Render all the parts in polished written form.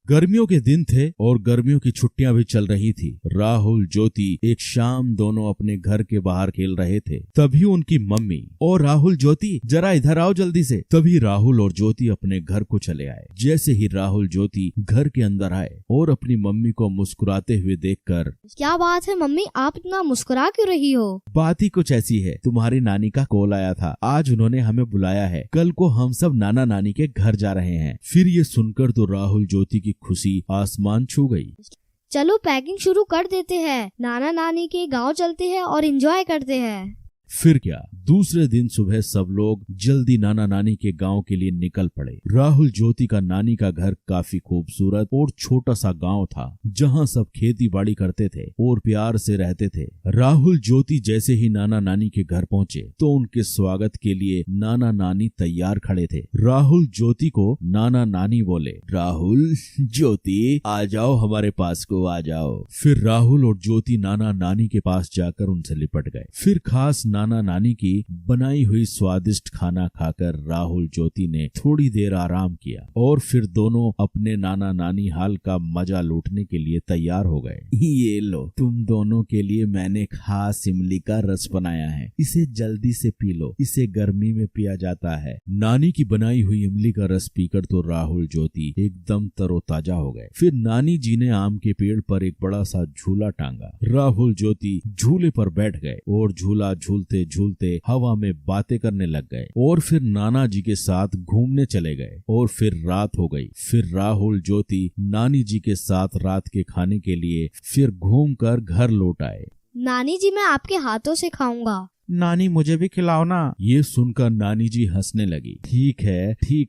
गर्मियों के दिन थे और गर्मियों की छुट्टियां भी चल रही थी। राहुल ज्योति एक शाम दोनों अपने घर के बाहर खेल रहे थे। तभी उनकी मम्मी और राहुल ज्योति जरा इधर आओ जल्दी से। तभी राहुल और ज्योति अपने घर को चले आए। जैसे ही राहुल ज्योति घर के अंदर आए और अपनी मम्मी को मुस्कुराते हुए देखकर, क्या बात है मम्मी, आप इतना मुस्कुरा क्यों रही हो? बात ही कुछ ऐसी है, तुम्हारी नानी का कॉल आया था, आज उन्होंने हमें बुलाया है, कल को हम सब नाना नानी के घर जा रहे हैं। फिर ये सुनकर तो राहुल ज्योति की खुशी आसमान छू गई। चलो पैकिंग शुरू कर देते हैं, नाना नानी के गांव चलते हैं और एंजॉय करते हैं। फिर क्या, दूसरे दिन सुबह सब लोग जल्दी नाना नानी के गांव के लिए निकल पड़े। राहुल ज्योति का नानी का घर काफी खूबसूरत और छोटा सा गांव था, जहां सब खेती बाड़ी करते थे और प्यार से रहते थे। राहुल ज्योति जैसे ही नाना नानी के घर पहुंचे तो उनके स्वागत के लिए नाना नानी तैयार खड़े थे। राहुल ज्योति को नाना नानी बोले, राहुल ज्योति आ जाओ, हमारे पास को आ जाओ। फिर राहुल और ज्योति नाना नानी के पास जाकर उनसे लिपट गए। फिर खास नाना नानी की बनाई हुई स्वादिष्ट खाना खाकर राहुल ज्योति ने थोड़ी देर आराम किया और फिर दोनों अपने नाना नानी हाल का मजा लूटने के लिए तैयार हो गए। ये लो, तुम दोनों के लिए मैंने खास इमली का रस बनाया है, इसे जल्दी से पी लो, इसे गर्मी में पिया जाता है। नानी की बनाई हुई इमली का रस पीकर तो राहुल ज्योति एकदम तरोताजा हो गए। फिर नानी जी ने आम के पेड़ पर एक बड़ा सा झूला टांगा। राहुल ज्योति झूले पर बैठ गए और झूला झूलते झूलते हवा में बातें करने लग गए और फिर नाना जी के साथ घूमने चले गए। और फिर रात हो गई। फिर राहुल ज्योति नानी जी के साथ रात के खाने के लिए फिर घूमकर घर लौट आए। नानी जी, मैं आपके हाथों से खाऊंगा। नानी मुझे भी खिलाओ ना। ये सुनकर नानी जी हंसने लगी। ठीक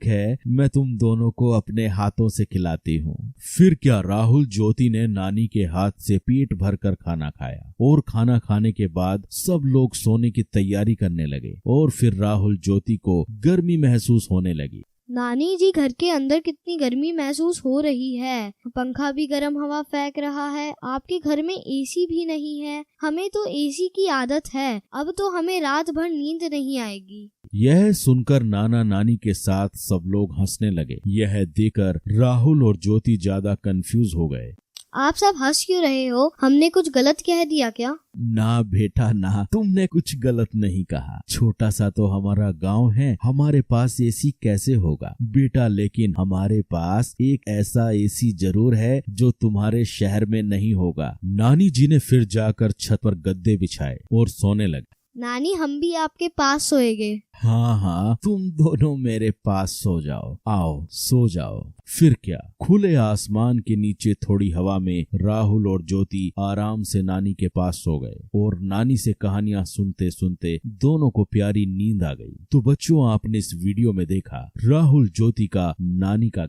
है, मैं तुम दोनों को अपने हाथों से खिलाती हूँ। फिर क्या, राहुल ज्योति ने नानी के हाथ से पेट भरकर खाना खाया और खाना खाने के बाद सब लोग सोने की तैयारी करने लगे और फिर राहुल ज्योति को गर्मी महसूस होने लगी। नानी जी, घर के अंदर कितनी गर्मी महसूस हो रही है, पंखा भी गर्म हवा फेंक रहा है, आपके घर में एसी भी नहीं है। हमें तो एसी की आदत है, अब तो हमें रात भर नींद नहीं आएगी। यह सुनकर नाना नानी के साथ सब लोग हंसने लगे। यह देखकर राहुल और ज्योति ज्यादा कंफ्यूज हो गए। आप सब हंस क्यों रहे हो? हमने कुछ गलत कह दिया क्या? ना बेटा ना, तुमने कुछ गलत नहीं कहा। छोटा सा तो हमारा गांव है, हमारे पास एसी कैसे होगा बेटा, लेकिन हमारे पास एक ऐसा एसी जरूर है जो तुम्हारे शहर में नहीं होगा। नानी जी ने फिर जाकर छत पर गद्दे बिछाए और सोने लगे। नानी, हम भी आपके पास सोएंगे। हाँ, तुम दोनों मेरे पास सो जाओ, आओ सो जाओ। फिर क्या, खुले आसमान के नीचे थोड़ी हवा में राहुल और ज्योति आराम से नानी के पास सो गए और नानी से कहानियां सुनते सुनते दोनों को प्यारी नींद आ गई। तो बच्चों, आपने इस वीडियो में देखा राहुल ज्योति का नानी का